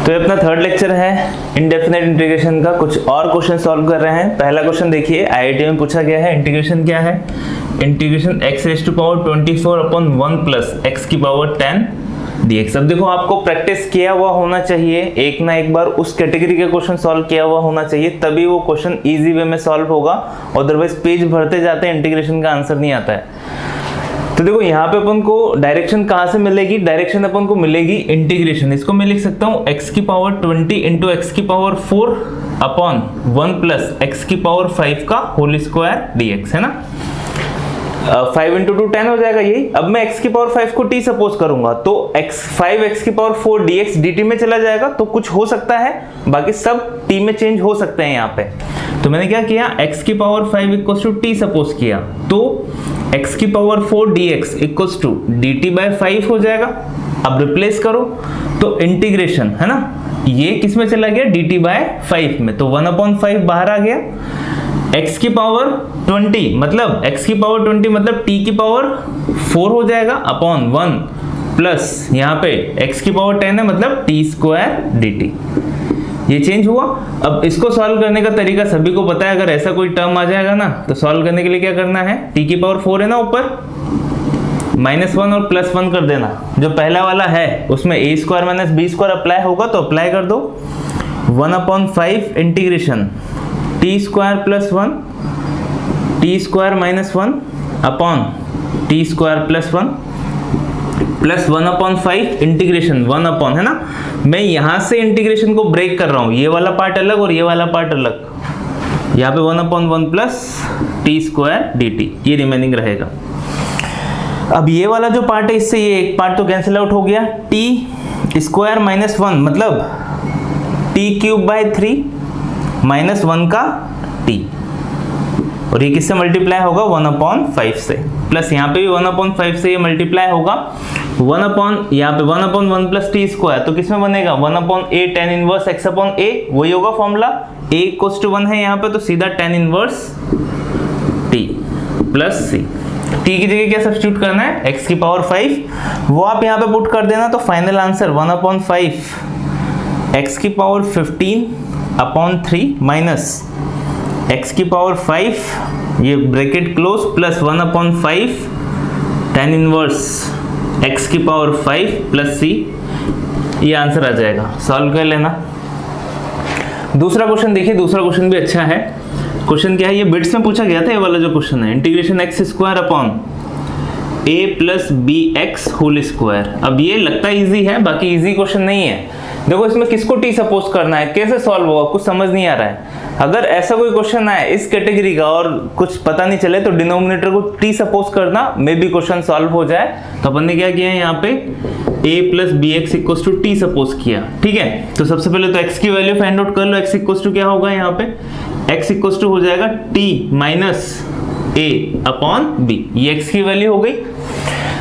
तो ये अपना थर्ड लेक्चर है इनडेफिनेट इंटीग्रेशन का। कुछ और क्वेश्चन सॉल्व कर रहे हैं। पहला क्वेश्चन देखिए, आईआईटी में पूछा गया है। इंटीग्रेशन क्या है? Integration x raise to power 24 upon 1 plus x की पावर 10 dx। अब देखो, आपको प्रैक्टिस किया हुआ होना चाहिए, एक ना एक बार उस कैटेगरी का क्वेश्चन सॉल्व किया हुआ होना चाहिए, तभी वो क्वेश्चन इजी वे में सॉल्व होगा। अदरवाइज पेज भरते जाते हैं, इंटीग्रेशन का आंसर नहीं आता है। तो देखो, यहाँ पे अपन को डायरेक्शन कहाँ से मिलेगी? डायरेक्शन अपन को मिलेगी इंटीग्रेशन। इसको मैं लिख सकता हूँ x की पावर 20 इंटू एक्स की पावर 4 अपॉन 1 प्लस एक्स की पावर 5 का होल स्क्वायर dx, है ना। 5 इंटू 2 10 हो जाएगा यही। अब मैं x की पावर 5 को t सपोज करूंगा तो 5x की पावर 4 dx dt में चला जाएगा, तो कुछ हो सकता है, बाकी सब t में चेंज हो सकते हैं यहाँ पे। तो मैंने क्या किया, x की power 5 equals to t suppose किया, तो x की power 4 dx equals to dt by 5 हो जाएगा। अब रिप्लेस करो तो इंटीग्रेशन, है ना, ये किस में चला गया? dt बाय 5 में, तो 1/5 बाहर आ गया। x की पावर 20 मतलब x की पावर 20 मतलब t की पावर 4 हो जाएगा अपॉन 1 प्लस यहाँ पे x की पावर 10 है मतलब t स्क्वायर dt। ये चेंज हुआ। अब इसको सॉल्व करने का तरीका सभी को पता है। अगर ऐसा कोई टर्म आ जाएगा ना, तो सॉल्व करने के लिए क्या करना है, t की पावर 4 है ना ऊपर, -1 और +1 कर देना। जो पहला वाला है उसमें a square minus b square apply होगा, तो अप्लाई कर दो। 1/5 integration t square plus 1 t square minus 1 upon t square plus 1 plus 1/5 integration 1 upon, है ना। मैं यहां से इंटीग्रेशन को ब्रेक कर रहा हूं, ये वाला पार्ट अलग और ये वाला पार्ट अलग। यहाँ पे 1/1 प्लस t स्क्वायर dt, ये रिमेनिंग रहेगा। अब ये वाला जो पार्ट है, इससे ये एक पार्ट तो कैंसिल आउट हो गया। t स्क्वायर माइनस 1 मतलब t क्यूब बाय 3 माइनस 1 का t, और ये किससे मल्टीप्लाई होगा? 1/5 से। प्लस यहाँ पे भी 1/5 से ये मल्टीप्लाई होगा। यहाँ पे 1/1 प्लस टी स्क्वायर, तो किसमें बनेगा? 1/a tan इनवर्स x/a, वही होगा फॉर्मूला। a इक्वल्स टू 1 है यहाँ पे, तो सीधा tan inverse t plus c। t की जगह क्या सब्स्टिट्यूट करना है? x की पावर 5, वो आप यहाँ पे पुट कर देना, तो फाइनल आंसर 1/5 x की पावर 15 अपॉन 3 माइनस x की पावर 5, ये bracket close, plus 1/5 tan inverse x की पावर 5 प्लस c, ये आंसर आ जाएगा। सॉल्व कर लेना। दूसरा क्वेश्चन देखिए, दूसरा क्वेश्चन भी अच्छा है। क्वेश्चन क्या है? ये बिट्स में पूछा गया था, ये वाला जो क्वेश्चन है, integration x square upon a plus B X whole square. अब ये लगता है इजी है, बाकी इजी क्वेश्चन नहीं है। देखो, इसमें किसको t सपोज करना है, कैसे सॉल्व होगा, कुछ समझ नहीं आ रहा है। अगर ऐसा कोई क्वेश्चन आए इस कैटेगरी का और कुछ पता नहीं चले, तो डिनोमिनेटर को t सपोज करना, मे बी क्वेश्चन सॉल्व हो जाए। तो अपन ने क्या किया है, यहाँ पे a plus B X equals to t suppose किया, ठीक है। तो सबसे पहले तो x की वैल्यू फाइंड आउट कर लो। x इक्वल्स टू क्या होगा यहाँ पे? x इक्वल्स टू हो जाएगा t minus a upon b, ये x की वैल्यू हो गई।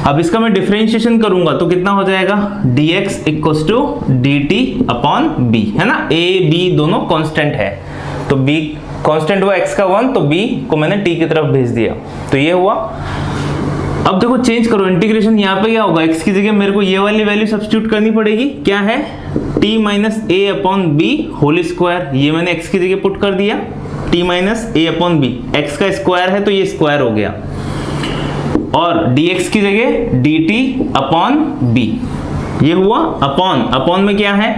अब इसका मैं डिफरेंशिएशन करूंगा तो कितना हो जाएगा? dx equals to dt upon b, है ना। a b दोनों कांस्टेंट है, तो b कांस्टेंट हुआ x का 1, तो b को मैंने t की तरफ भेज दिया, तो ये हुआ। अब देखो, चेंज करो इंटीग्रेशन। यहाँ पे क्या होगा? x की जगह मेरे को ये वाली वैल्यू सब्स्टिट्यूट करनी पड़ेगी। क्या है? t minus a upon b whole square, ये मैंने x की जगह पुट कर दिया। t minus a upon b, x का स्क्वायर है तो ये स्क्वायर हो गया, और dx की जगह dt अपॉन b, ये हुआ। अपॉन में क्या है?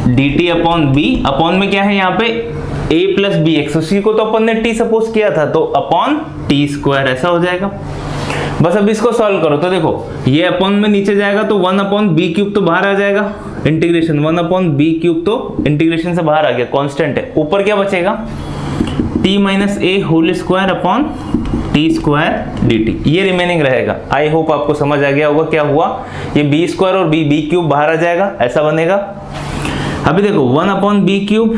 dt अपॉन b, अपॉन में क्या है यहाँ पे? a प्लस बी एक्स, उसी को तो अपन ने t सपोज किया था, तो अपॉन t स्क्वायर, ऐसा हो जाएगा। बस अब इसको सॉल्व करो तो देखो, ये अपॉन में नीचे जाएगा तो 1/b³ तो बाहर आ जाएगा। इंटीग्रेशन 1/b³ तो इंटीग्रेशन से बाहर आ गया, कांस्टेंट है। ऊपर क्या बचेगा? t minus a whole square upon t square dt, ये रिमेनिंग रहेगा। आई होप आपको समझ आ गया होगा क्या हुआ। ये b स्क्वायर और b³ बाहर आ जाएगा, ऐसा बनेगा। अभी देखो, 1/b³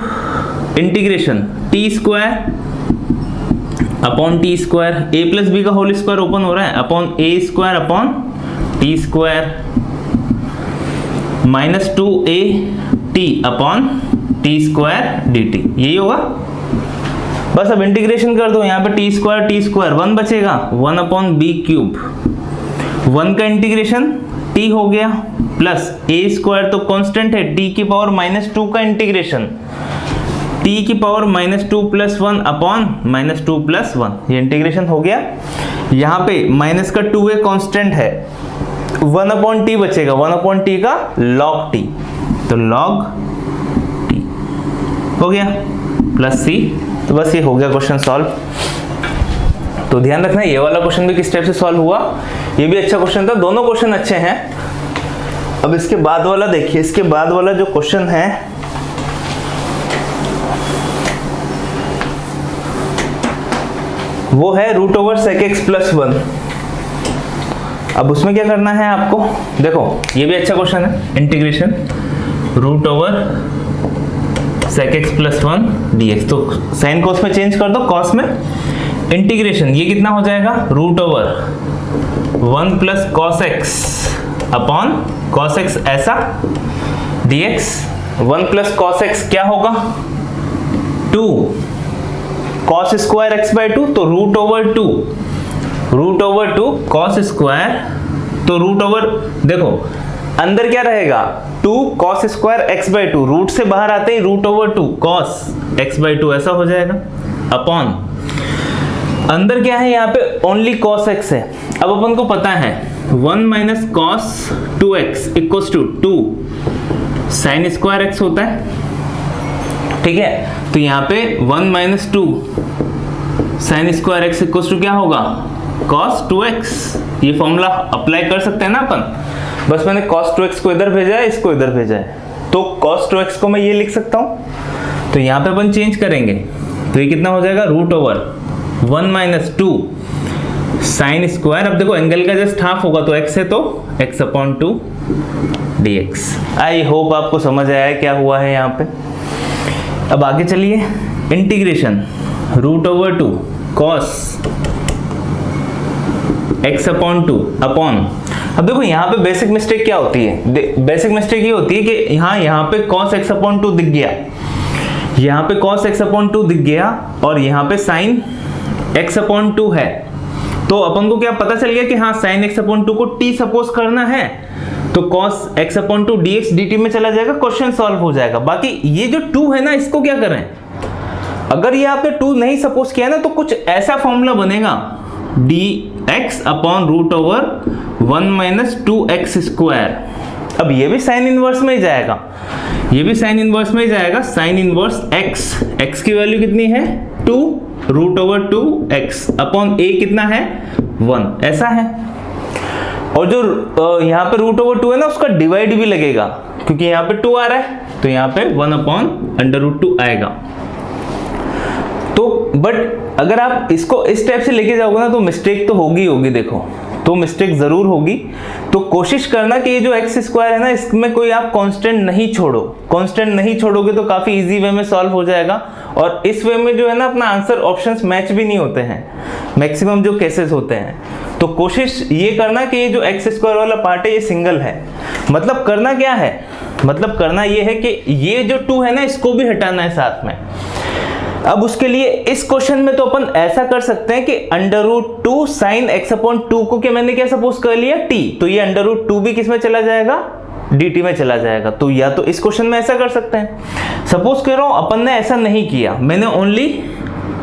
integration t square upon t square, a plus b का होल स्क्वायर ओपन हो रहा है, upon a square upon t square minus 2at upon t square dt, यही होगा। बस अब इंटीग्रेशन कर दो, यहाँ पे t स्क्वायर 1 बचेगा, 1/b³। 1 का इंटीग्रेशन टी हो गया प्लस ए स्क्वायर तो कांस्टेंट है, टी की पावर -2 का इंटीग्रेशन टी की पावर -2 + 1 अपॉन -2 + 1, ये इंटीग्रेशन हो गया। यहाँ पे माइनस का 2 है, कांस्टेंट है, 1/t बचेगा, 1/t का log t, तो log t हो गया प्लस c। तो बस ये हो गया क्वेश्चन सॉल्व। तो ध्यान रखना ये वाला क्वेश्चन भी किस टाइप से सॉल्व हुआ, ये भी अच्छा क्वेश्चन था, दोनों क्वेश्चन अच्छे हैं। अब इसके बाद वाला देखिए, इसके बाद वाला जो क्वेश्चन है वो है √sec x + 1। अब उसमें क्या करना है आपको, देखो ये भी अच्छा क्वेश्चन है, इंटीग्रेशन √sec x + 1 dx, तो साइन कॉस में चेंज कर दो, कॉस में इंटीग्रेशन, ये कितना हो जाएगा √1 + cos x upon cos x ऐसा dx, 1 + cos x क्या होगा 2 cos स्क्वायर x/2, तो √2 cos स्क्वायर, तो देखो अंदर क्या रहेगा 2 cos स्क्वायर x/2, रूट से बाहर आते ही √2 cos x/2 ऐसा हो जाएगा अपॉन अंदर क्या है यहाँ पे ओनली cos x है। अब अपन को पता है 1 - cos 2x = 2 sin square x होता है, ठीक है। तो यहाँ पे 1 - 2 sin स्क्वायर x = क्या होगा cos 2x, ये फॉर्मूला अप्लाई कर सकते हैं ना अपन, बस मैंने cos 2x को इधर भेजा है, इसको इधर भेजा है, तो cos 2x को मैं ये लिख सकता हूँ। तो यहाँ पे अपन चेंज करेंगे, तो ये कितना हो जाएगा √1 - 2 sin स्क्वायर, अब देखो एंगल का जस्ट हाफ होगा तो x है, तो x/2 dx। आई होप आपको समझ आया है क्या हुआ है यहाँ पे। अब आगे चलिए, इंटीग्रेशन √2 cos x/2 अपॉन, अब देखो यहाँ पे बेसिक मिस्टेक क्या होती है, बेसिक मिस्टेक ये होती है कि यहाँ पे cos x/2 दिख गया, यहाँ पे cos x/2 दिख गया और यहाँ पे sin x/2 है, तो अपन को क्या पता चल गया कि हाँ sin x/2 को t सपोज करना है, तो cos x/2 dx dt में चला जाएगा, क्वेश्चन सॉल्व हो जाएगा। बाकी ये जो 2 है ना, इसको क्या करें, अगर ये आपने 2 नहीं सपोज किया ना, तो कुछ ऐसा फॉर्मूला बनेगा dx/1 - 2x स्क्वायर। अब ये भी साइन इनवर्स में ही जाएगा, ये भी साइन इनवर्स में ही जाएगा, साइन इनवर्स x की वैल्यू कितनी है 2 √2x अपॉन a कितना है 1 ऐसा है। और जो यहाँ पे √2 है ना, उसका डिवाइड भी लगेगा, क्योंकि यहाँ पे 2 आ रहा है, तो यहाँ पे 1/√2 आएगा। तो बट अगर आप इसको इस टाइप से लेके जाओगे ना, तो मिस्टेक तो होगी, देखो तो मिस्टेक जरूर होगी। तो कोशिश करना कि ये जो x स्क्वायर है ना, इसमें कोई आप कांस्टेंट नहीं छोड़ो, कांस्टेंट नहीं छोड़ोगे तो काफी इजी वे में सॉल्व हो जाएगा। और इस वे में जो है ना, अपना आंसर ऑप्शंस मैच भी नहीं होते हैं मैक्सिमम जो केसेस होते हैं। तो कोशिश ये करना कि ये जो x स्क्वायर वाला पार्ट है ये सिंगल है, मतलब करना क्या है, मतलब करना ये है कि ये जो 2 है ना, इसको भी हटाना है साथ में। अब उसके लिए इस क्वेश्चन में तो अपन ऐसा कर सकते हैं कि √2 sin x/2 को क्या मैंने क्या सपोज कर लिया t, तो ये √2 भी किस में चला जाएगा dt में चला जाएगा। तो या तो इस क्वेश्चन में ऐसा कर सकते हैं, सपोज कर रहा हूं अपन ने ऐसा नहीं किया, मैंने ओनली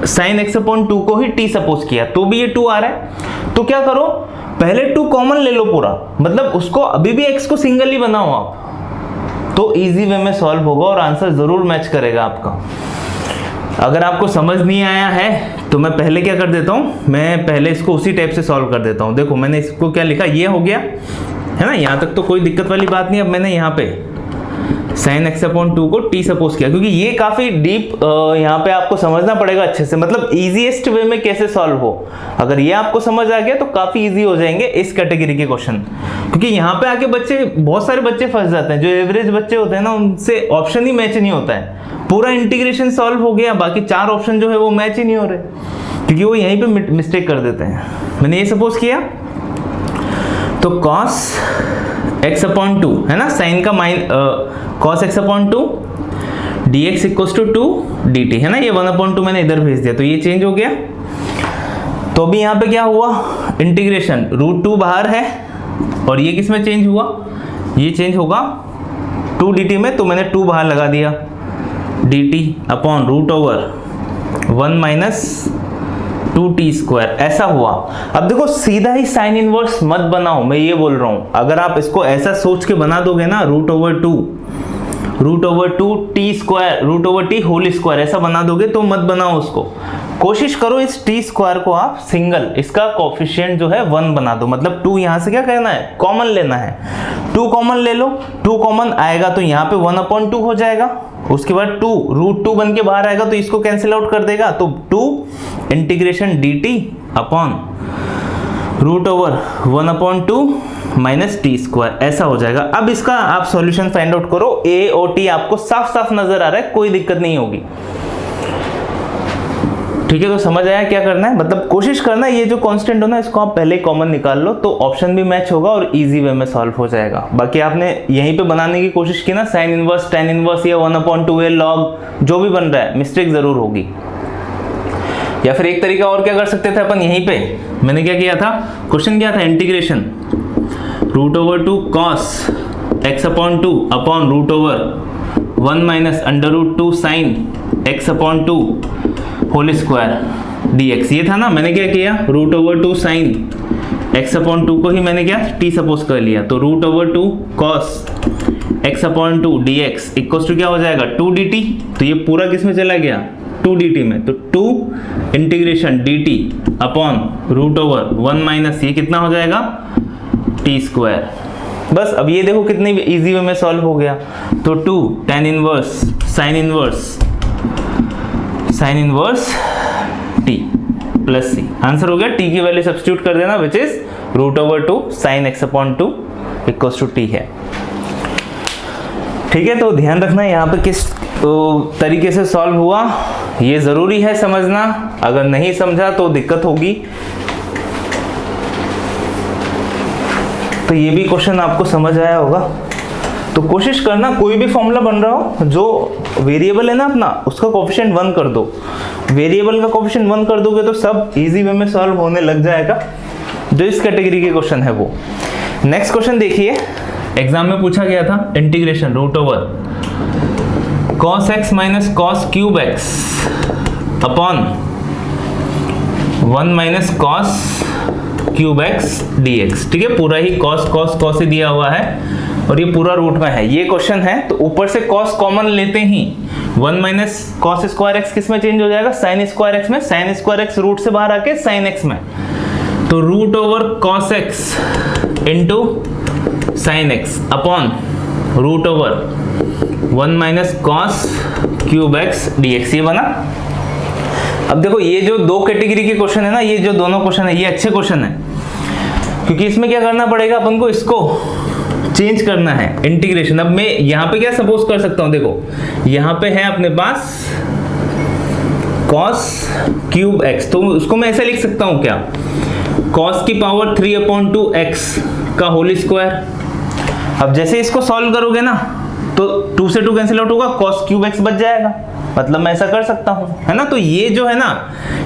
sin x/2 को ही t सपोज किया, तो भी ये 2 आ रहा है। तो क्या करो, पहले 2 कॉमन ले लो पूरा, मतलब उसको अभी भी x को सिंगल ही बनाओ आप, तो इजी वे में सॉल्व होगा और आंसर जरूर मैच करेगा आपका। अगर आपको समझ नहीं आया है तो मैं पहले क्या कर देता हूँ, मैं पहले इसको उसी टाइप से सॉल्व कर देता हूँ। देखो मैंने इसको क्या लिखा, ये हो गया है ना, यहाँ तक तो कोई दिक्कत वाली बात नहीं। अब मैंने यहाँ पे sin x/2 को t सपोज किया, क्योंकि ये काफी डीप यहाँ पे आपको समझना पड़ेगा अच्छे से, मतलब इजीएस्ट वे में कैसे सॉल्व हो। अगर ये आपको समझ आ गया तो काफी इजी हो जाएंगे इस कैटेगरी के क्वेश्चन, क्योंकि यहाँ पे आके बच्चे, बहुत सारे बच्चे फंस जाते हैं। जो एवरेज बच्चे होते हैं ना, उनसे ऑप्शन ही मैच नहीं होता है। पूरा इंटीग्रेशन सॉल्व हो गया, बाकी 4 ऑप्शन जो है वो मैच ही नहीं हो रहे, क्योंकि वो यहीं पे मिस्टेक कर देते हैं। मैंने ये सपोज किया, तो cos x/2 है ना, साइन का cos x/2 dx = 2 dt है ना, ये 1/2 मैंने इधर भेज दिया, तो ये चेंज हो गया। तो अभी यहाँ पे क्या हुआ, इंटीग्रेशन √2 बाहर है, और ये किस में चेंज हुआ, ये चेंज होगा 2 dt में, तो मैंने 2 बाहर लगा दिया, dt upon root over 1 minus 2t², ऐसा हुआ। अब देखो सीधा ही साइन इनवर्स मत बनाओ, मैं ये बोल रहा हूँ, अगर आप इसको ऐसा सोच के बना दोगे ना, root over 2 t² root over t whole square ऐसा बना दोगे, तो मत बनाओ उसको। कोशिश करो इस t² को आप सिंगल, इसका कोफिशिएंट जो है 1 बना दो, मतलब 2 यहाँ से क्या करना है, कॉमन लेना है। 2 कॉमन ले लो, 2 कॉमन आएगा तो यहाँ पे 1/2 हो जाएगा, उसके बाद 2 रूट 2 बन के बाहर आएगा तो इसको कैंसिल आउट कर देगा, तो 2 integration dt upon root over 1/2 minus t², ऐसा हो जाएगा। अब इसका आप सॉल्यूशन फाइंड आउट करो, a और t आपको साफ साफ नजर आ रहा है, कोई दिक्कत नहीं होगी। ठीक है, तो समझ आया क्या करना है, मतलब कोशिश करना है ये जो कांस्टेंट हो ना, इसको आप पहले कॉमन निकाल लो, तो ऑप्शन भी मैच होगा और इजी वे में सॉल्व हो जाएगा। बाकी आपने यहीं पे बनाने की कोशिश की ना, साइन इनवर्स, tan इनवर्स या 1/2a लॉग जो भी बन रहा है, मिस्टेक जरूर होगी। या फिर एक तरीका और क्या कर सकते थे अपन, यहीं पे मैंने क्या किया था, क्वेश्चन क्या था, integration root over 2 cos x/2 upon root over 1 minus √2 sin x/2 whole square dx, ये था ना। मैंने क्या किया, रूट ओवर 2 sin x/2 को ही मैंने क्या t सपोज कर लिया, तो root over 2 cos x/2 dx equals to क्या हो जाएगा, 2 dt, तो ये पूरा किस में चला गया, 2 dt में, तो 2 integration dt upon root over 1 minus ये कितना हो जाएगा, t²। बस अब ये देखो कितने इजी वे में सॉल्व हो गया, तो 2 tan inverse sine inverse t plus c, answer हो गया। t की वैल्यू सब्स्टिट्यूट कर देना, which is root over 2 sin x/2 equals to t है। ठीक है, तो ध्यान रखना यहाँ पे किस तरीके से सॉल्व हुआ, ये जरूरी है समझना, अगर नहीं समझा तो दिक्कत होगी। तो ये भी क्वेश्चन आपको समझ आया होगा। तो कोशिश करना कोई भी फॉर्मूला बन रहा हो, जो वेरिएबल है ना अपना, उसका कोफिशिएंट 1 कर दो। वेरिएबल का कोफिशिएंट 1 कर दोगे तो सब इजी वे में सॉल्व होने लग जाएगा, जो इस कैटेगरी के क्वेश्चन है वो। नेक्स्ट क्वेश्चन देखिए, एग्जाम में पूछा गया था, integration root over cos x minus cos cube x upon 1 minus cos cube x dx। ठीक है, पूरा ही cos ही दिया हुआ है और ये पूरा रूट में है, ये क्वेश्चन है। तो ऊपर से cos कॉमन लेते ही 1 माइनस cos स्क्वायर x किस में चेंज हो जाएगा, sin स्क्वायर x में, sin स्क्वायर x रूट से बाहर आके sin x में, तो root over cos x into sin x upon root over 1 minus cos cube x dx, ये बना। अब देखो ये जो दो कैटेगरी के क्वेश्चन है ना, ये जो दोनों क्वेश्चन है ये अच्छे क्वेश्चन है, क्योंकि इसमें क्या करना पड़ेगा अपन को, इसको चेंज करना है इंटीग्रेशन। अब मैं यहाँ पे क्या सपोज कर सकता हूँ, देखो यहाँ पे है अपने पास cos क्यूब x, तो उसको मैं ऐसे लिख सकता हूँ क्या, cos की पावर 3/2 x का होल स्क्वायर। अब जैसे इसको सॉल्व करोगे ना, तो 2 से 2 कैंसिल आउट होगा, cos क्यूब x बच जाएगा, मतलब मैं ऐसा कर सकता हूँ, है ना। तो ये जो है ना,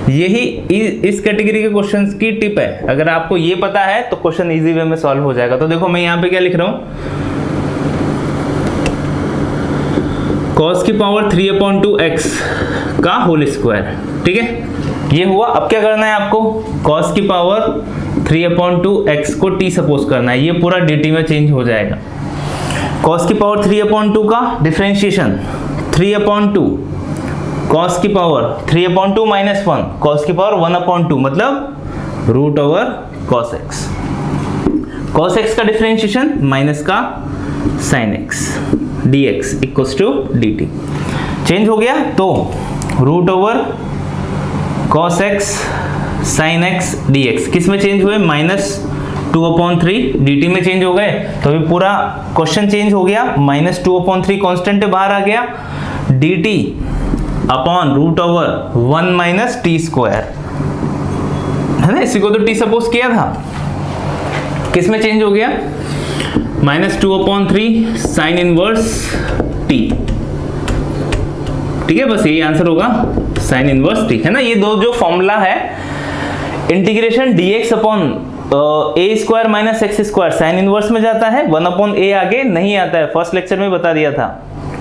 यही इस कैटेगरी के क्वेश्चंस की टिप है। अगर आपको ये पता है तो क्वेश्चन इजी वे में सॉल्व हो जाएगा। तो देखो मैं यहाँ पे क्या लिख रहा हूँ, cos की पावर 3/2 x का होल स्क्वायर। ठीक है, ये हुआ। अब क्या करना है आपको, cos की पावर 3/2 x को t सपोज करना है, ये पूरा dt में चेंज हो जाएगा। cos की पावर 3/2 का डिफरेंशिएशन 3/2, cos की पावर 3/2 माइनस 1, cos की पावर 1/2, मतलब root over cos x। cos x का डिफरेंशिएशन माइनस का sin x dx equals to dt। Change हो गया, तो root over cos x sin x dx किस में चेंज हुए, -2/3 dt में चेंज हो गए। तो अभी पूरा क्वेश्चन चेंज हो गया, -2/3 कांस्टेंट बाहर आ गया, dt upon root over 1 minus t², है ना। इसी को तो t सपोज किया था, किस में चेंज हो गया, -2/3 साइन इनवर्स t। ठीक है, बस यही आंसर होगा, साइन इनवर्स t, है ना। ये दो जो फॉर्मूला है, integration dx upon a square minus x square sine inverse में जाता है, 1/a आगे नहीं आता है, फर्स्ट लेक्चर में बता दिया था।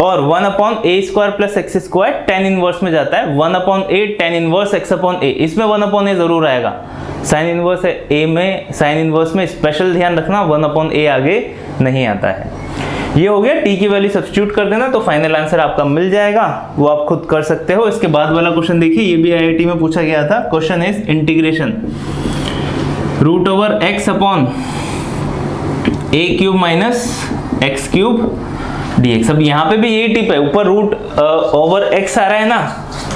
और 1/a square plus x square tan inverse में जाता है, 1/a tan inverse x upon a, इसमें 1/a जरूर आएगा। साइन इनवर्स है a में, साइन इनवर्स में स्पेशल ध्यान रखना 1/a आगे नहीं आता है। ये हो गया, t की वैल्यू सब्स्टिट्यूट कर देना तो फाइनल आंसर आपका मिल जाएगा, वो आप खुद कर सकते हो। इसके बाद वाला क्वेश्चन देखिए, ये भी IIT में पूछा गया था। Question is integration root over x upon a cube minus X cube dx। अब यहाँ पे भी यही टिप है, ऊपर रूट ओवर x आ रहा है ना,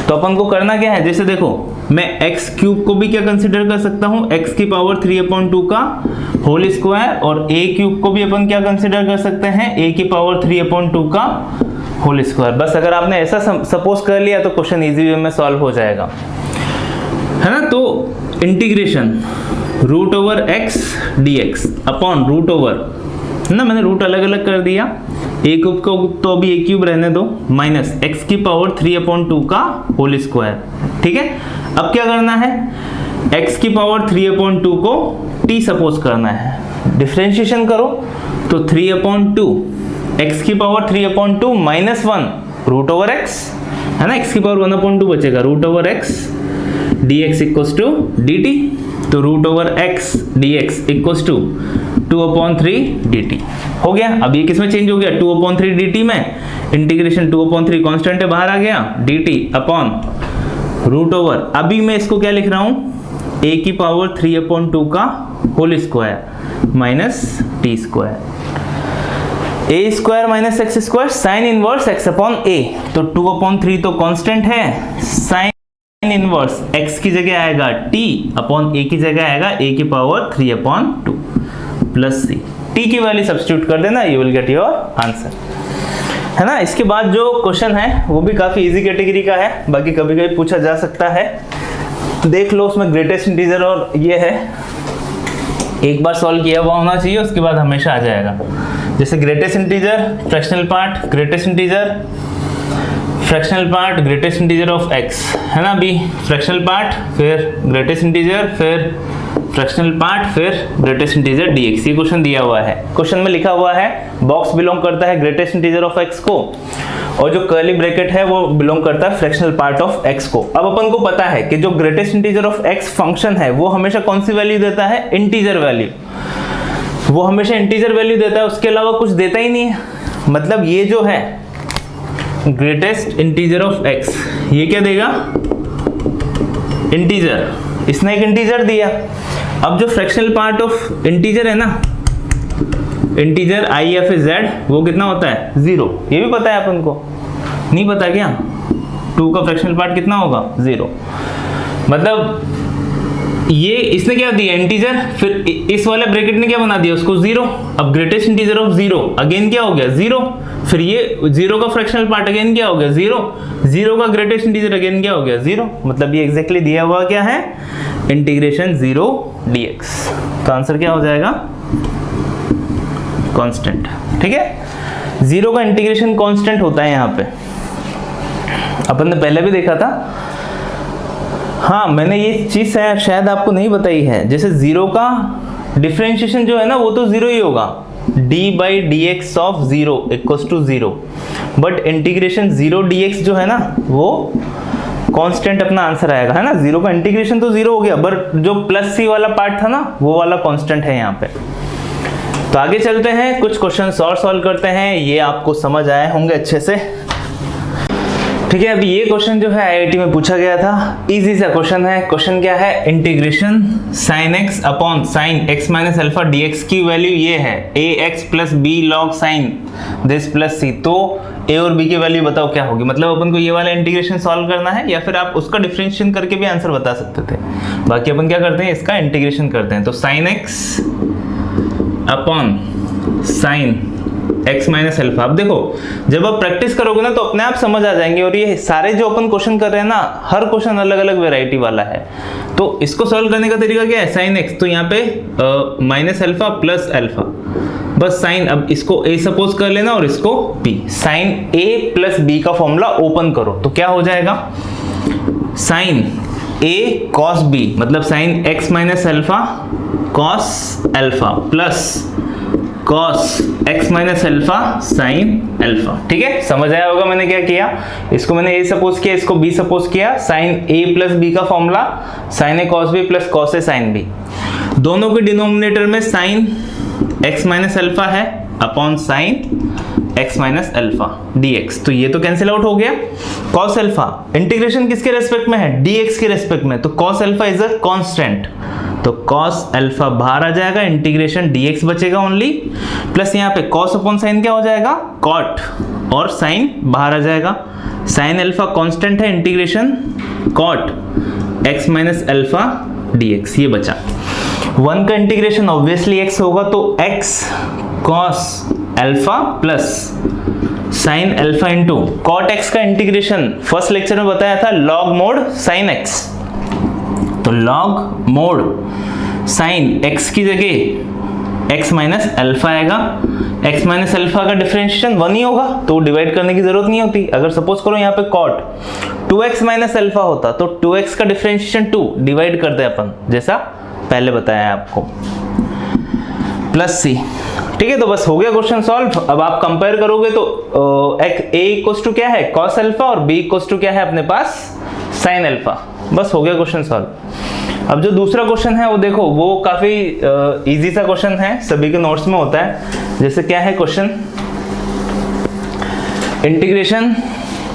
तो अपन को करना क्या है, जैसे देखो मैं x क्यूब को भी क्या कंसिडर कर सकता हूँ, x की पावर 3/2 का होल स्क्वायर, और a क्यूब को भी अपन क्या कंसिडर कर सकते हैं, a की पावर 3/2 का होल स्क्वायर। बस अगर आपने ऐसा सपोज कर लिया तो क्वेश्चन इजी वे में सॉल्व हो जाएगा, है ना। तो integration root over x dx upon root over, है ना, मैंने रूट अलग अलग कर दिया, a क्यूब को तो अभी a क्यूब रहने दो, माइनस x की पावर 3/2 का होल स्क्वायर। ठीक है, अब क्या करना है, x की पावर 3/2 को t सपोज करना है, डिफरेंशिएशन करो तो 3/2 x की power 3/2 minus 1 root over x, है ना, x की पावर 1/2 बचेगा, root over x dx equals to dt, तो root over x dx equals to 2/3 dt हो गया। अब ये किसमें चेंज हो गया, 2/3 dt में, इंटीग्रेशन 2/3 कांस्टेंट है बाहर आ गया, dt अपॉन रूट ओवर, अभी मैं इसको क्या लिख रहा हूं, a की पावर 3/2 का whole square minus t square, a square minus x square sine inverse x upon a, तो 2/3 तो कांस्टेंट है, साइन इनवर्स x की जगह आएगा t अपॉन a की जगह आएगा a की पावर 3/2 प्लस c, t की वैल्यू सब्स्टिट्यूट कर देना, you will get your answer, है ना। इसके बाद जो क्वेश्चन है वो भी काफी इजी कैटेगरी का है, बाकी कभी कभी पूछा जा सकता है, देख लो उसमें ग्रेटेस्ट इंटीजर और ये है, एक बार सॉल्व किया हुआ होना चाहिए, उसके बाद हमेशा आ जाएगा। जैसे greatest integer, fractional part, greatest integer, fractional part, greatest integer of x, है ना, अभी फ्रैक्शनल पार्ट, फिर ग्रेटेस्ट इंटीजर, फिर फ्रैक्शनल पार्ट, फिर ग्रेटेस्ट इंटीजर dx। ये क्वेश्चन दिया हुआ है, क्वेश्चन में लिखा हुआ है बॉक्स बिलोंग करता है ग्रेटेस्ट इंटीजर ऑफ x को, और जो कर्ली ब्रैकेट है वो बिलोंग करता है फ्रैक्शनल पार्ट ऑफ x को। अब अपन को पता है कि जो greatest integer of x function है वो हमेशा कौन सी वैल्यू देता है, इंटीजर वैल्यू, वो हमेशा इंटीजर वैल्यू देता है, उसके अलावा कुछ देता ही नहीं है। मतलब ये जो है ग्रेटेस्ट इंटीजर ऑफ x, ये क्या देगा, इंटीजर, इसने एक इंटीजर दिया। अब जो फ्रैक्शनल पार्ट ऑफ इंटीजर है ना, इंटीजर IFZ, वो कितना होता है, 0, ये भी पता है अपन को, नहीं पता क्या, 2 का फ्रैक्शनल पार्ट कितना होगा, 0। मतलब ये इसने क्या दिया, इंटीजर, फिर इस वाले ब्रैकेट ने क्या बना दिया, उसको 0। अब ग्रेटेस्ट इंटीजर ऑफ 0 अगेन क्या हो गया, 0, फिर ये 0 का फ्रैक्शनल पार्ट अगेन क्या हो गया, 0, 0 का ग्रेटेस्ट इंटीजर अगेन क्या हो गया, 0। मतलब ये एग्जैक्टली दिया हुआ क्या है, इंटीग्रेशन 0 dx, तो आंसर क्या हो जाएगा, कांस्टेंट। ठीक है, 0 का इंटीग्रेशन कांस्टेंट होता है यहाँ पे, अपन ने पहले भी देखा था। हाँ, मैंने ये चीज शायद आपको नहीं बताई है, जैसे 0 का डिफरेंशिएशन जो है ना वो तो 0 ही होगा, d/dx of 0 equals to 0, but integration 0 dx जो है ना वो कांस्टेंट अपना आंसर आएगा, है ना। 0 का इंटीग्रेशन तो 0 हो गया, बट जो प्लस c वाला पार्ट था ना वो वाला कांस्टेंट है यहाँ पे। तो आगे चलते हैं, कुछ क्वेश्चन और सॉल्व करते हैं, ये आपको समझ आए होंगे अच्छे से। ठीक है, अभी ये क्वेश्चन जो है IIT में पूछा गया था, इजी सा क्वेश्चन है। क्वेश्चन क्या है, integration sin x upon sin x minus alpha dx की वैल्यू ये है ax plus b log sin this plus c, तो a और b की वैल्यू बताओ क्या होगी। मतलब अपन को ये वाला इंटीग्रेशन सॉल्व करना है, या फिर आप उसका डिफरेंशिएशन करके भी आंसर बता सकते थे। बाकी अपन क्या करते हैं, इसका इंटीग्रेशन करते हैं। तो sin x upon sin x minus alpha, अब देखो जब आप प्रैक्टिस करोगे ना तो अपने आप समझ आ जाएंगे। और ये सारे जो अपन क्वेश्चन कर रहे हैं ना, हर क्वेश्चन अलग अलग वेराइटी वाला है। तो इसको सॉल्व करने का तरीका क्या है, sin x, तो यहाँ पे माइनस अल्फा प्लस अल्फा, बस साइन, अब इसको a सपोज कर लेना और इसको b, sine a plus b का फॉर्मूला ओपन करो तो क्या हो जाएगा, साइन ए कॉस बी, मतलब sine x minus alpha cos alpha plus cos x minus alpha sine alpha. ठीक है, समझ आया होगा मैंने क्या किया, इसको मैंने ए सपोज किया, इसको बी सपोज किया, साइन ए प्लस बी का formula sine a cos B plus cos A sine B, दोनों के डिनोमिनेटर में साइन एक्स माइनस अल्फा है upon sine x minus alpha dx, तो ये तो कैंसिल आउट हो गया। cos अल्फा इंटीग्रेशन किसके रेस्पेक्ट में है, dx के रेस्पेक्ट में, तो cos alpha is a constant, तो cos अल्फा बाहर आ जाएगा, इंटीग्रेशन dx बचेगा ओनली, प्लस यहाँ पे cos अपॉन साइन क्या हो जाएगा cot, और साइन बाहर आ जाएगा, साइन अल्फा कांस्टेंट है, integration cot x minus alpha dx, ये बचा। 1 का इंटीग्रेशन ऑब्वियसली x होगा, तो x cos alpha plus sine alpha into cot x का इंटीग्रेशन फर्स्ट लेक्चर में बताया था लॉग मोड साइन एक्स, तो लॉग मोड साइन एक्स की जगह एक्स माइनस अल्फा आएगा, एक्स माइनस अल्फा का डिफरेंशिएशन 1 ही होगा, तो डिवाइड करने की जरूरत नहीं होती। अगर सपोज करो यहाँ पे कॉट 2x माइनस अल्फा होता तो 2x का डिफरेंशिएशन 2 डिवाइड करते अपन, जैसा पहले बताया है आपको, प्लस सी। ठीक है, तो बस हो गया क्वेश्चन सॉल्व। अब आप कंपेयर करोगे तो ए इक्वल्स टू क्या है कॉस अल्फा और बी इक्वल्स टू क्या है अपने पास साइन अल्फा, बस हो गया क्वेश्चन सॉल्व। अब जो दूसरा क्वेश्चन है वो देखो, वो काफी इजी सा क्वेश्चन है, सभी के नोट्स में होता है। जैसे क्या है क्वेश्चन, इंटीग्रेशन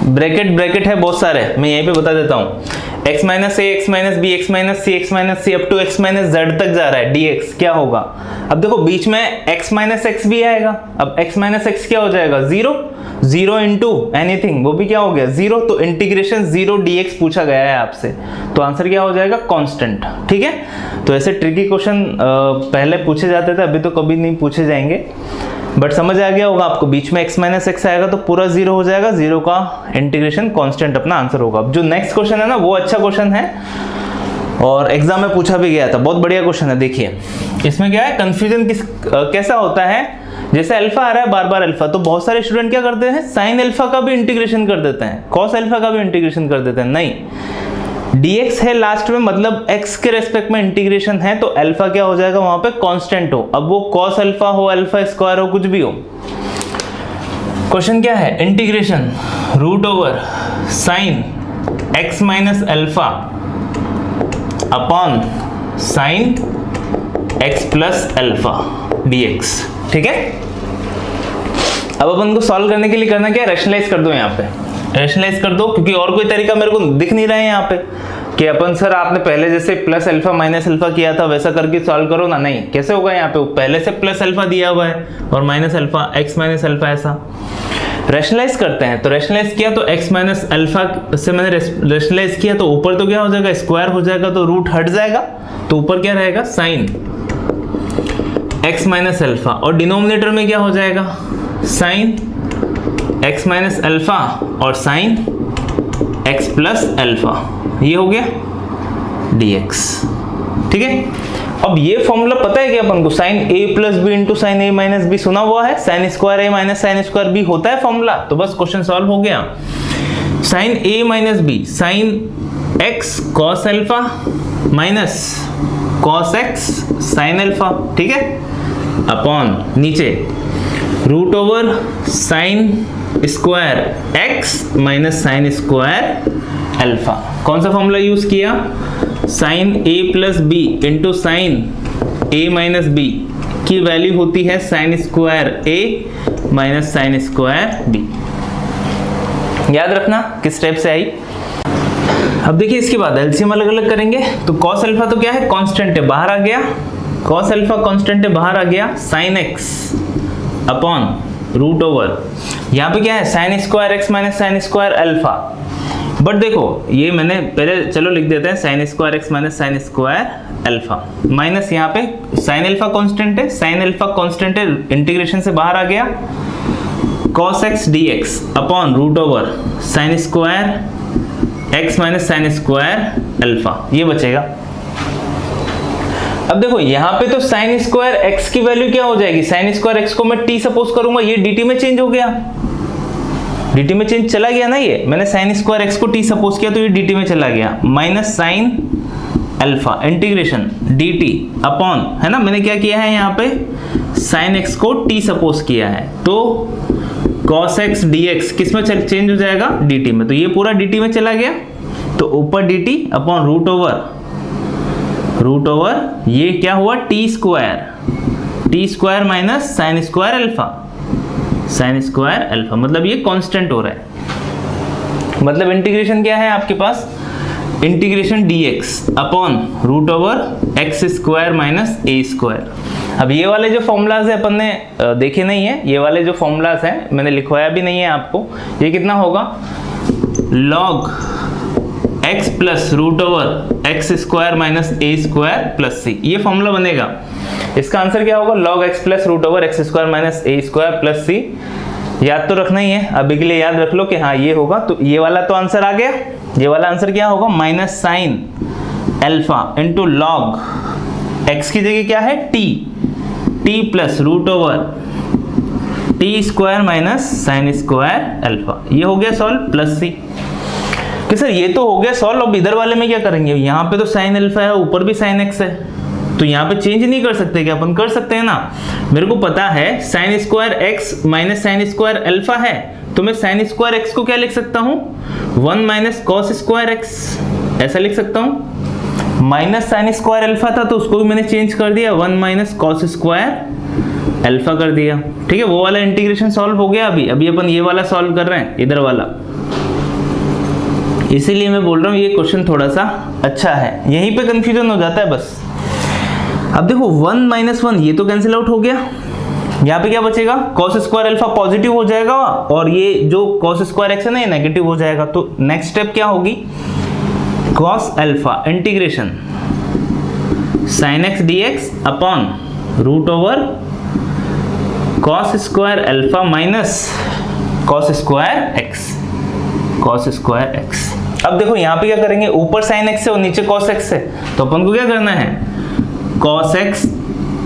ब्रैकेट ब्रैकेट है बहुत सारे, मैं यहीं पे बता देता हूँ, x minus a x minus b x minus c up to x minus z तक जा रहा है, dx क्या होगा। अब देखो बीच में x माइनस एक्स भी आएगा, अब x माइनस एक्स क्या हो जाएगा 0, 0 इंटू एनीथिंग, वो भी क्या हो गया 0, तो इंटीग्रेशन 0 dx पूछा गया है आपसे, तो आंसर क्या हो जाएगा कांस्टेंट। ठीक है, तो ऐसे ट्रिकी क्वेश्चन पहले पूछे जाते थे, अभी तो कभी नहीं पूछे जाएंगे, बट समझ आ गया होगा आपको, बीच में x माइनस एक्स आएगा तो पूरा 0 हो जाएगा, 0 का इंटीग्रेशन कांस्टेंट अपना आंसर होगा। अब जो नेक्स्ट क्वेश्चन है ना वो अच्छा क्वेश्चन है और एग्जाम में पूछा भी गया था, बहुत बढ़िया क्वेश्चन है। देखिए इसमें क्या है, कंफ्यूजन कैसा होता है, जैसे अल्फा आ रहा है बार बार अल्फा, तो बहुत सारे स्टूडेंट क्या करते हैं साइन अल्फा का भी इंटीग्रेशन कर देते हैं, कॉस अल्फा का भी इंटीग्रेशन कर देते हैं, नहीं, dx है लास्ट में, मतलब x के रेस्पेक्ट में इंटीग्रेशन है, तो अल्फा क्या हो जाएगा वहां पे कांस्टेंट हो, अब वो cos अल्फा हो अल्फा स्क्वायर हो कुछ भी हो। क्वेश्चन क्या है, integration root over sine x minus alpha upon sine x plus alpha dx। ठीक है, अब अपन को सॉल्व करने के लिए करना क्या है, रैशनलाइज कर दो, यहाँ पे रैशनलाइज कर दो, क्योंकि और कोई तरीका मेरे को दिख नहीं रहा है यहाँ पे कि अपन सर आपने पहले जैसे प्लस अल्फा माइनस अल्फा किया था वैसा करके सॉल्व करो ना, नहीं कैसे होगा, यहाँ पे पहले से प्लस अल्फा दिया हुआ है और minus alpha x minus alpha, ऐसा रैशनलाइज करते हैं। तो रैशनलाइज किया तो एक्स माइनस अल्फा से मैंने रैशनलाइज किया, तो ऊपर तो क्या हो जाएगा स्क्वायर हो जाएगा, तो रूट हट जाएगा, तो ऊपर क्या रहेगा साइन एक्स माइनस अल्फा, और डिनोमिनेटर में क्या हो जाएगा साइन एक्स माइनस अल्फा और साइन एक्स प्लस अल्फा, ये हो गया dx। ठीक है, अब ये फॉर्मूला पता है कि अपन को sine a plus b into sine a minus b सुना हुआ है, sine square a minus sine square b होता है फॉर्मूला, तो बस क्वेश्चन सॉल्व हो गया। Sine a minus b sine x cos alpha minus cos x sine alpha, ठीक है, अपॉन नीचे root over sine square x minus sine square alpha. कौन सा फॉर्मूला यूज किया, sine a plus b into sine a minus B की value होती है sine square a minus sine square b। याद रखना किस टाइप से आई। अब देखिए इसके बाद एलसीएम अलग अलग करेंगे, तो कॉस अल्फा तो क्या है कांस्टेंट है, बाहर आ गया, कॉस अल्फा कांस्टेंट है बाहर आ गया, sine x upon root over, यहाँ पे क्या है sine square x minus sine square alpha, but देखो ये मैंने पहले चलो लिख देते हैं sine square x minus sine square alpha, minus यहाँ पे साइन अल्फा कांस्टेंट है, साइन अल्फा कांस्टेंट है, इंटीग्रेशन से बाहर आ गया, cos x dx upon root over sine square x minus sine square alpha, ये बचेगा। अब देखो यहाँ पे तो साइन स्क्वायर एक्स की वैल्यू क्या हो जाएगी, साइन स्क्वायर एक्स को मैं t सपोज करूंगा, ये dt में चेंज हो गया, dt में चेंज चला गया ना, ये मैंने साइन स्क्वायर एक्स को t सपोज किया तो ये dt में चला गया, minus sine alpha integration dt upon, है ना, मैंने क्या किया है यहाँ पे साइन x को t सपोज किया है, तो cos x dx किस में चेंज हो जाएगा, dt में, तो ये पूरा dt में चला गया, तो ऊपर dt अपॉन रूट ओवर ये क्या हुआ t square minus sine square alpha, मतलब ये कांस्टेंट हो रहा है। मतलब इंटीग्रेशन क्या है आपके पास, integration dx upon root over x square minus a square. अब ये वाले जो फॉर्मूलाज है अपन ने देखे नहीं है, ये वाले जो फॉर्मूलाज हैं मैंने लिखवाया भी नहीं है आपको, ये कितना होगा, log x plus root over x square minus a square plus c, ये फॉर्मूला बनेगा। इसका आंसर क्या होगा, log x plus root over x square minus a square plus c. याद तो रखना ही है, अभी के लिए याद रख लो कि हाँ ये होगा, तो ये वाला तो आंसर आ गया। ये वाला आंसर क्या होगा, minus sine alpha into log x की जगह क्या है t plus root over t square minus sine square alpha, ये हो गया सॉल्व प्लस सी। कि सर ये तो हो गया सॉल्व, अब इधर वाले में क्या करेंगे, यहाँ पे तो साइन अल्फा है, ऊपर भी साइन एक्स है, तो यहाँ पे चेंज नहीं कर सकते क्या, अपन कर सकते हैं ना। मेरे को पता है sine square x minus sine square alpha है, तो मैं साइन स्क्वायर एक्स को क्या लिख सकता हूँ, 1 माइनस कॉस स्क्वायर एक्स, ऐसा लिख सकता हूँ। माइनस साइन स्क्वायर अल्फा था तो उसको भी मैंने चेंज कर दिया, 1 माइनस कॉस स्क्वायर अल्फा कर दिया, ठीक है। वो वाला इंटीग्रेशन सॉल्व हो गया। अभी अपन ये वाला सॉल्व कर रहे हैं, इधर वाला, इसीलिए मैं बोल रहा हूँ ये क्वेश्चन थोड़ा सा अच्छा है, यहीं पे कंफ्यूजन हो जाता है बस। अब देखो 1 माइनस 1 ये तो कैंसिल आउट हो गया, यहाँ पे क्या बचेगा, cos स्क्वायर अल्फा पॉजिटिव हो जाएगा और ये जो cos स्क्वायर एक्स है ना ये नेगेटिव हो जाएगा। तो नेक्स्ट स्टेप क्या होगी, cos alpha integration sin x dx upon root over cos square alpha minus cos square x. अब देखो यहाँ पे क्या करेंगे, ऊपर sin x है और नीचे cos x है, तो अपन को क्या करना है, cos x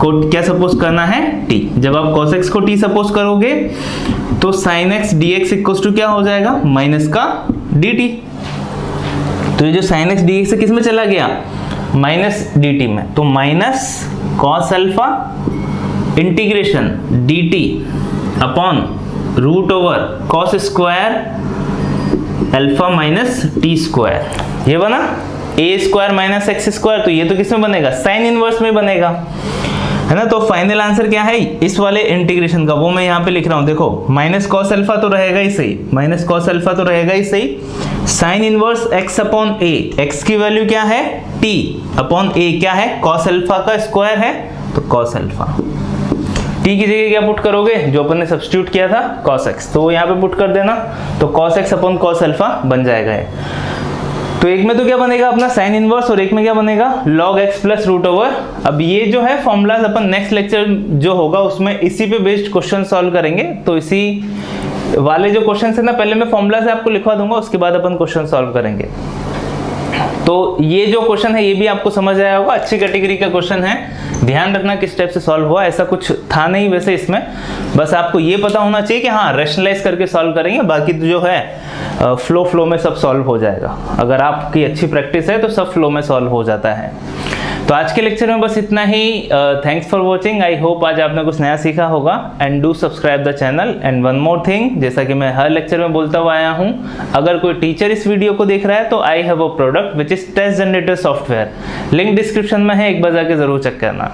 को क्या सपोज करना है, t। जब आप cos x को t सपोज करोगे तो sin x dx equals to क्या हो जाएगा, माइनस का dt। तो ये जो sin x dx किस में चला गया, माइनस dt में, तो minus cos alpha integration dt upon root over cos square alpha minus t square, ये बना a square minus x square. तो ये तो किस में बनेगा, साइन इनवर्स में बनेगा, है ना। तो फाइनल आंसर क्या है इस वाले इंटीग्रेशन का, वो मैं यहाँ पे लिख रहा हूँ। देखो माइनस कॉस अल्फा तो रहेगा ही सही, माइनस कॉस अल्फा तो रहेगा ही सही, साइन इनवर्स एक्स अपॉन ए, एक्स की वैल्यू क्या है टी अपॉन ए क्या है, कॉस अल्फा का स्क्वायर है, तो कॉस अल्फा। टी की जगह क्या पुट करोगे, जो अपन ने सब्स्टिट्यूट किया था cos x, तो वो यहाँ पे पुट कर देना, तो cos x upon cos alpha बन जाएगा ये। तो एक में तो क्या बनेगा अपना साइन इनवर्स और एक में क्या बनेगा log x plus root over. अब ये जो है फॉर्मूलाज अपन नेक्स्ट लेक्चर जो होगा उसमें इसी पे बेस्ड क्वेश्चन सॉल्व करेंगे। तो इसी वाले जो क्वेश्चन है ना, पहले मैं फॉर्मूला से आपको लिखवा दूंगा, उसके बाद अपन क्वेश्चन सॉल्व करेंगे। तो ये जो क्वेश्चन है ये भी आपको समझ आया होगा, अच्छी कैटेगरी का क्वेश्चन है, ध्यान रखना किस टाइप से सॉल्व हुआ। ऐसा कुछ था नहीं वैसे इसमें, बस आपको ये पता होना चाहिए कि हाँ रैशनलाइज करके सॉल्व करेंगे, बाकी तो जो है फ्लो में सब सॉल्व हो जाएगा। अगर आपकी अच्छी प्रैक्टिस है तो सब फ्लो में सॉल्व हो जाता है। तो आज के लेक्चर में बस इतना ही। Thanks for watching, I hope आज आपने कुछ नया सीखा होगा। And do subscribe the channel. And one more thing, जैसा कि मैं हर लेक्चर में बोलता हुआ आया हूँ, अगर कोई टीचर इस वीडियो को देख रहा है तो I have a product which is test generator software, link description में है, एक बार जाके जरूर चेक करना।